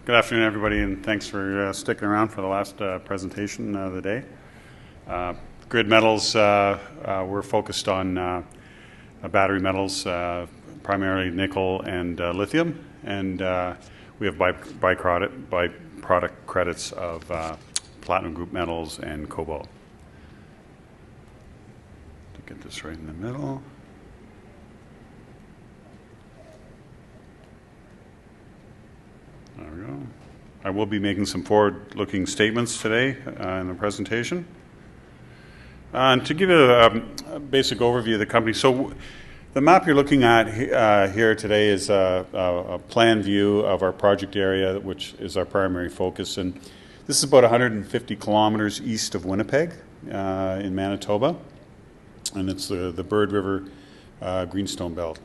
Good afternoon, everybody, and thanks for sticking around for the last presentation of the day. Grid metals, we're focused on battery metals, primarily nickel and lithium, and we have byproduct credits of platinum group metals and cobalt. To get this right in the middle. There we go. I will be making some forward-looking statements today in the presentation. And to give you a basic overview of the company, so the map you're looking at here today is a plan view of our project area, which is our primary focus. And this is about 150 kilometers east of Winnipeg in Manitoba, and it's the Bird River Greenstone Belt.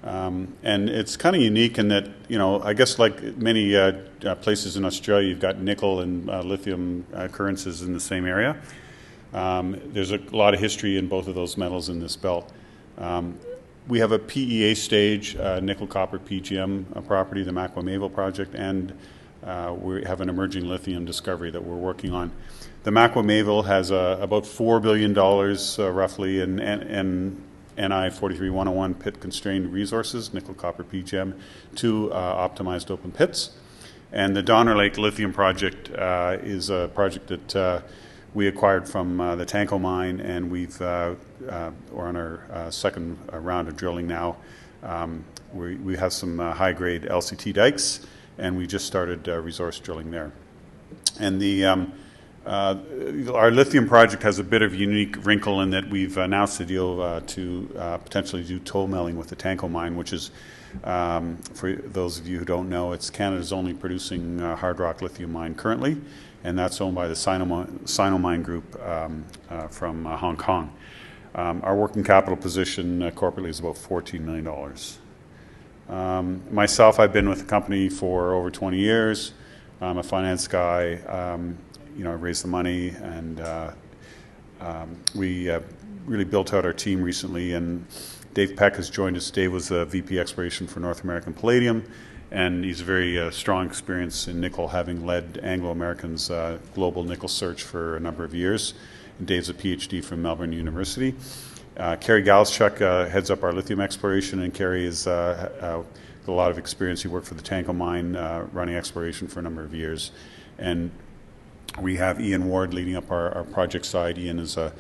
And it's kind of unique in that, I guess like many places in Australia, you've got nickel and lithium occurrences in the same area. There's a lot of history in both of those metals in this belt. We have a PEA stage, nickel copper PGM property, the Makwa-Mayville project, and we have an emerging lithium discovery that we're working on. The Makwa-Mayville has about $4 billion roughly in NI 43-101 pit-constrained resources, nickel, copper, PGM, 2 optimized open pits. And the Donner Lake Lithium project is a project that we acquired from the Tanko mine, and we're on our second round of drilling now. We have some high-grade LCT dikes, and we just started resource drilling there. And our lithium project has a bit of a unique wrinkle in that we've announced a deal to potentially do toll milling with the Tanko mine, which is, for those of you who don't know, it's Canada's only producing hard rock lithium mine currently, and that's owned by the Sinomine Group from Hong Kong. Our working capital position corporately is about $14 million. Myself, I've been with the company for over 20 years. I'm a finance guy. I raised the money, and we really built out our team recently, and Dave Peck has joined us. Dave was the VP Exploration for North American Palladium, and he's a very strong experience in nickel, having led Anglo American's global nickel search for a number of years. And Dave's a PhD from Melbourne University. Kerry Galschuk heads up our lithium exploration, and Kerry has a lot of experience. He worked for the Tanko mine, running exploration for a number of years. And we have Ian Ward leading up our project side. Ian is a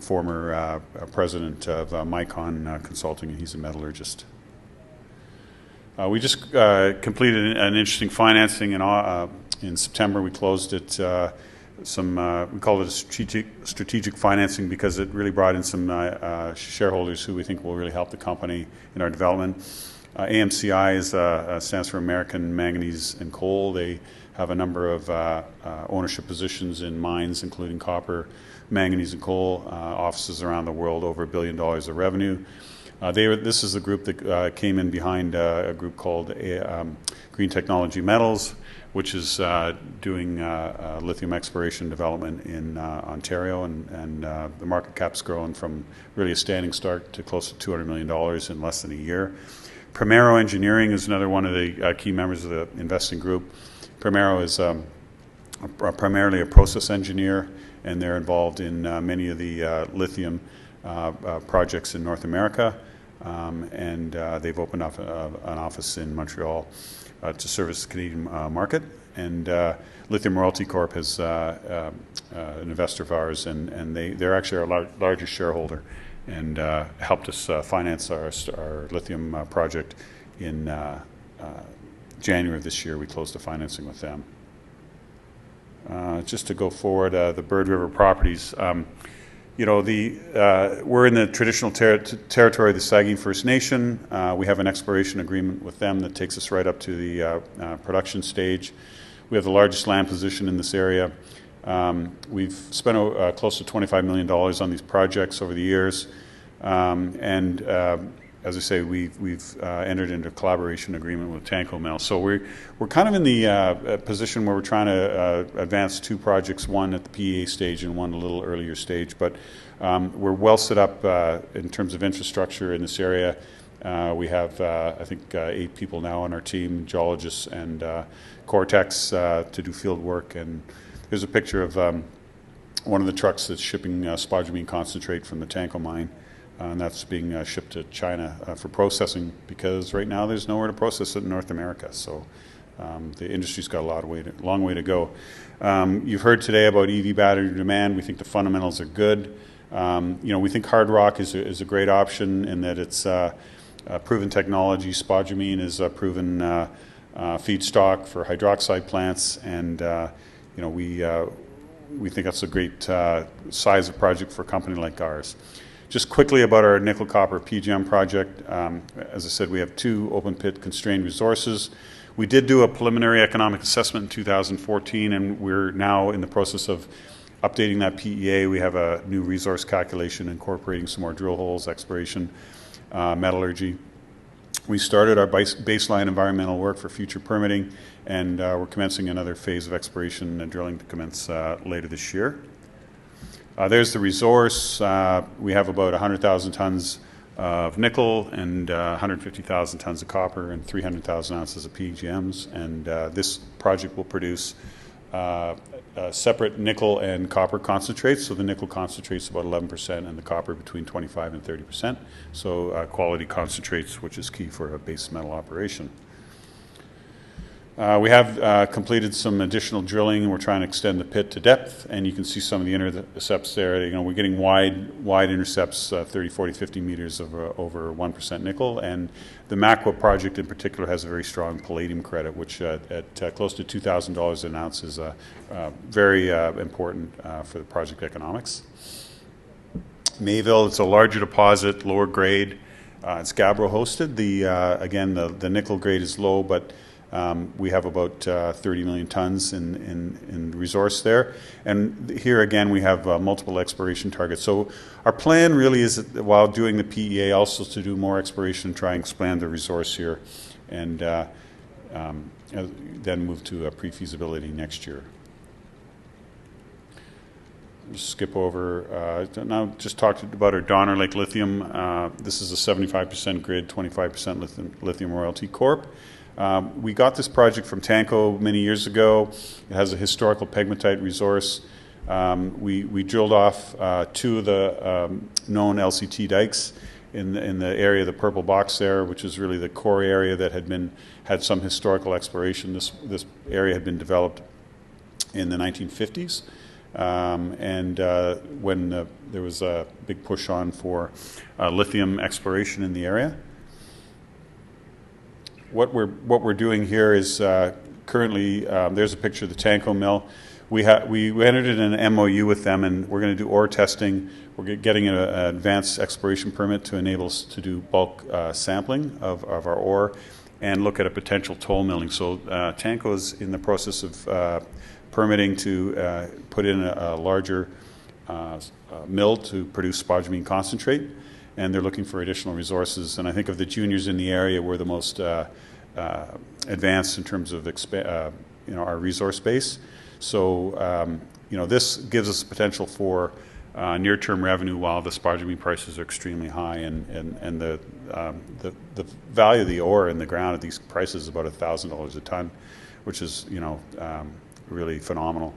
former president of Micon Consulting, and he's a metallurgist. We just completed an interesting financing in September. We closed it. We call it a strategic financing because it really brought in some shareholders who we think will really help the company in our development. AMCI stands for American Manganese and Coal. They have a number of ownership positions in mines, including copper, manganese, and coal, offices around the world, over $1 billion of revenue. This is the group that came in behind a group called Green Technology Metals, which is doing lithium exploration development in Ontario, and the market cap's grown from really a standing start to close to $200 million in less than a year. Primero Engineering is another one of the key members of the investing group. Primero is primarily a process engineer, and they're involved in many of the lithium projects in North America, and they've opened up an office in Montreal to service the Canadian market. And Lithium Royalty Corp is an investor of ours, and they're actually our largest shareholder, and helped us finance our lithium project in January of this year. We closed the financing with them. Just to go forward, the Bird River properties. We're in the traditional territory of the Saugeen First Nation. We have an exploration agreement with them that takes us right up to the production stage. We have the largest land position in this area. We've spent close to $25 million on these projects over the years, and as I say, we've entered into a collaboration agreement with Tanko Mill. So we're kind of in the position where we're trying to advance 2 projects, one at the PEA stage and one a little earlier stage. But we're well set up in terms of infrastructure in this area. We have, I think, 8 people now on our team, geologists and Cortex, to do field work. And here's a picture of one of the trucks that's shipping spodumene concentrate from the Tanko mine. And that's being shipped to China for processing, because right now there's nowhere to process it in North America. So the industry's got a long way to go. You've heard today about EV battery demand. We think the fundamentals are good. We think hard rock is a great option in that it's proven technology. Spodumene is a proven feedstock for hydroxide plants, and we think that's a great size of project for a company like ours. Just quickly about our nickel copper PGM project. As I said, we have 2 open pit constrained resources. We did do a preliminary economic assessment in 2014, and we're now in the process of updating that PEA. We have a new resource calculation incorporating some more drill holes, exploration, metallurgy. We started our baseline environmental work for future permitting, and we're commencing another phase of exploration and drilling to commence later this year. There's the resource. We have about 100,000 tons of nickel and 150,000 tons of copper and 300,000 ounces of PGMs. And this project will produce separate nickel and copper concentrates. So the nickel concentrates about 11% and the copper between 25 and 30%. So quality concentrates, which is key for a base metal operation. We have completed some additional drilling. We're trying to extend the pit to depth, and you can see some of the intercepts there. We're getting wide intercepts, 30, 40, 50 meters of over 1% nickel, and the Makwa project in particular has a very strong palladium credit, which at close to $2,000 an ounce is very important for the project economics. Mayville, it's a larger deposit, lower grade. It's gabbro hosted. Again, the nickel grade is low, but we have about 30 million tons in resource there. And here again, we have multiple exploration targets. So our plan really is, while doing the PEA, also to do more exploration, try and expand the resource here, and then move to pre-feasibility next year. Just skip over. Now just talked about our Donner Lake Lithium. This is a 75% grid, 25% lithium royalty corp. We got this project from Tanko many years ago. It has a historical pegmatite resource. We drilled off 2 of the known LCT dikes in the area of the purple box there, which is really the core area that had some historical exploration. This area had been developed in the 1950s, and when there was a big push on for lithium exploration in the area. What we're doing here is currently there's a picture of the Tanko mill. We entered in an MOU with them, and we're going to do ore testing. We're getting an advanced exploration permit to enable us to do bulk sampling of our ore and look at a potential toll milling. So Tanko is in the process of permitting to put in a larger mill to produce spodumene concentrate, and they're looking for additional resources. And I think of the juniors in the area, we're the most advanced in terms of our resource base. So this gives us potential for near-term revenue while the spodumene prices are extremely high, and the value of the ore in the ground at these prices is about $1,000 a ton, which is really phenomenal.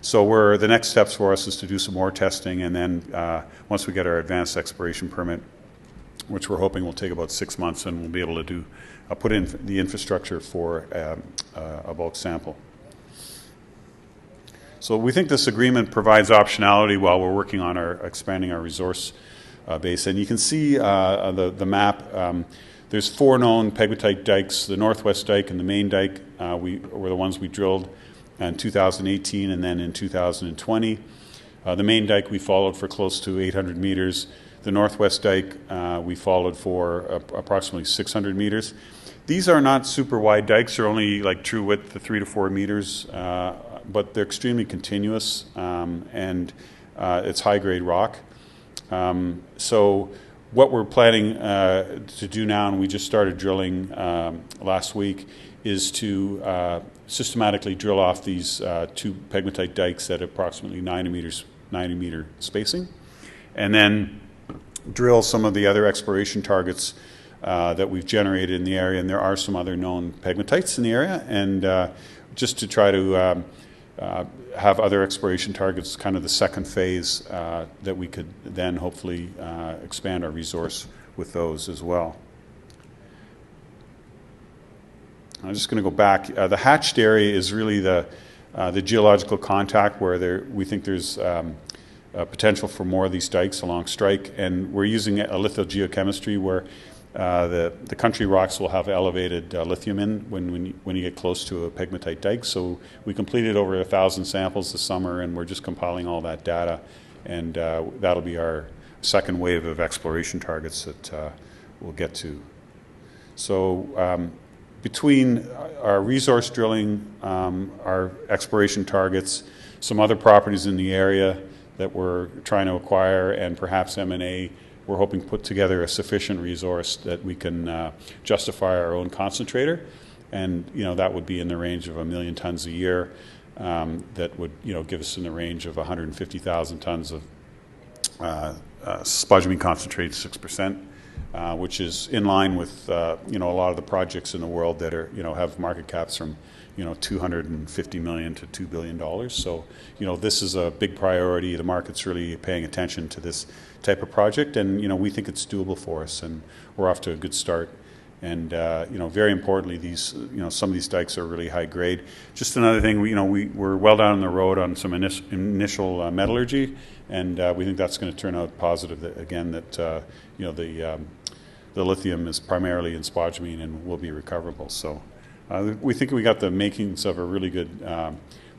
So the next steps for us is to do some more testing, and then once we get our advanced exploration permit, which we're hoping will take about 6 months, and we'll be able to put in the infrastructure for a bulk sample. So we think this agreement provides optionality while we're working on expanding our resource base. And you can see the map. There's 4 known pegmatite dikes. The northwest dike and the main dike were the ones we drilled in 2018 and then in 2020. The main dike we followed for close to 800 meters. The northwest dike we followed for approximately 600 meters. These are not super wide dikes. They're only like true width of 3 to 4 meters, but they're extremely continuous, and it's high-grade rock. So what we're planning to do now, and we just started drilling last week, is to systematically drill off these 2 pegmatite dikes at approximately 90-meter spacing, and then drill some of the other exploration targets that we've generated in the area, and there are some other known pegmatites in the area, and just to try to have other exploration targets, kind of the second phase, that we could then hopefully expand our resource with those as well. I'm just going to go back. The hatched area is really the geological contact where we think there's potential for more of these dikes along strike, and we're using a lithogeochemistry where the country rocks will have elevated lithium in when you get close to a pegmatite dike. So we completed over 1,000 samples this summer, and we're just compiling all that data, and that'll be our second wave of exploration targets that we'll get to. So between our resource drilling, our exploration targets, some other properties in the area that we're trying to acquire, and perhaps M&A, we're hoping to put together a sufficient resource that we can justify our own concentrator, and that would be in the range of 1 million tons a year. That would give us in the range of 150,000 tons of spodumene concentrate, 6%, which is in line with a lot of the projects in the world that are have market caps from $250 million to $2 billion. So this is a big priority. The market's really paying attention to this type of project, and we think it's doable for us, and we're off to a good start. And very importantly, these some of these dikes are really high grade. Just another thing, we're well down the road on some initial metallurgy, and we think that's going to turn out positive. Again, that the lithium is primarily in spodumene and will be recoverable. So we think we got the makings of a really good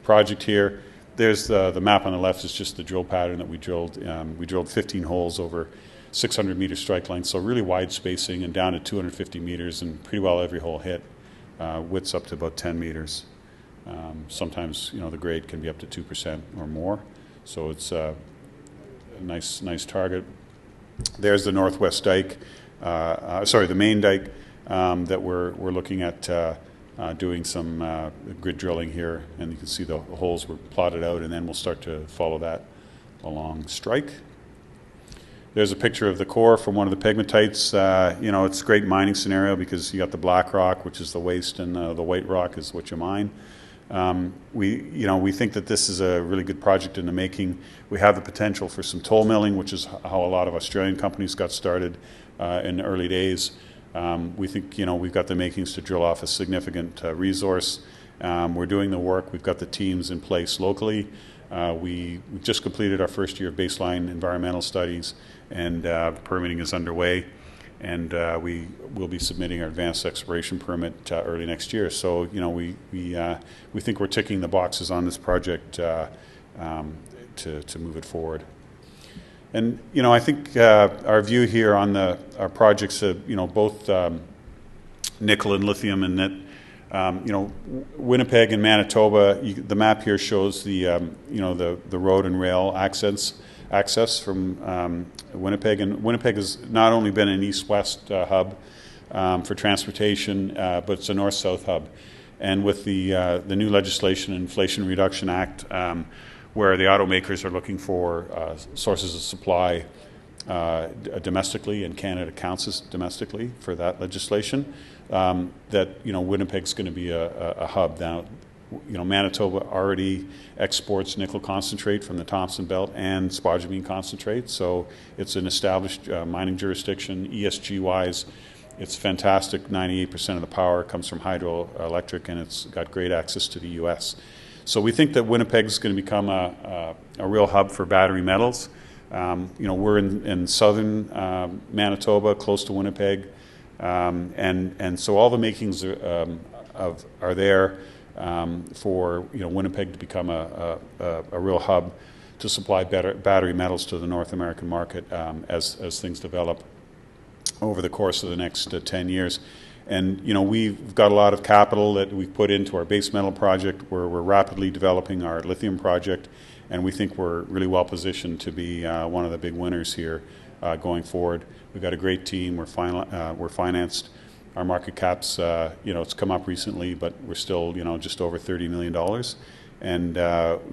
project here. There's the map on the left is just the drill pattern that we drilled. We drilled 15 holes over 600 meter strike length, so really wide spacing and down to 250 meters, and pretty well every hole hit. Widths up to about 10 meters. Sometimes the grade can be up to 2% or more, so it's a nice target. There's the northwest dike, the main dike that we're looking at doing some grid drilling here, and you can see the holes were plotted out, and then we'll start to follow that along strike. There's a picture of the core from one of the pegmatites. It's a great mining scenario because you got the black rock, which is the waste, and the white rock is what you mine. We think that this is a really good project in the making. We have the potential for some toll milling, which is how a lot of Australian companies got started in the early days. We think we've got the makings to drill off a significant resource. We're doing the work. We've got the teams in place locally. We just completed our first year of baseline environmental studies, and permitting is underway, and we will be submitting our advanced exploration permit early next year. So we think we're ticking the boxes on this project to move it forward. And I think our view here on our projects, both nickel and lithium, and that Winnipeg and Manitoba. The map here shows the road and rail access from Winnipeg, and Winnipeg has not only been an east-west hub for transportation, but it's a north-south hub. And with the new legislation, Inflation Reduction Act, where the automakers are looking for sources of supply domestically, and Canada counts as domestically for that legislation, that Winnipeg's going to be a hub now. Manitoba already exports nickel concentrate from the Thompson Belt and spodumene concentrate, so it's an established mining jurisdiction. ESG-wise, it's fantastic. 98% of the power comes from hydroelectric, and it's got great access to the U.S. So we think that Winnipeg is going to become a real hub for battery metals. We're in southern Manitoba, close to Winnipeg, and so all the makings are there for Winnipeg to become a real hub to supply battery metals to the North American market as things develop over the course of the next 10 years. And we've got a lot of capital that we've put into our base metal project, where we're rapidly developing our lithium project, and we think we're really well positioned to be one of the big winners here going forward. We've got a great team. We're financed. Our market cap's it's come up recently, but we're still just over $30 million, and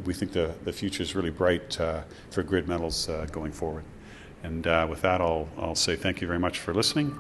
we think the future is really bright for Grid Metals going forward. And with that, I'll say thank you very much for listening.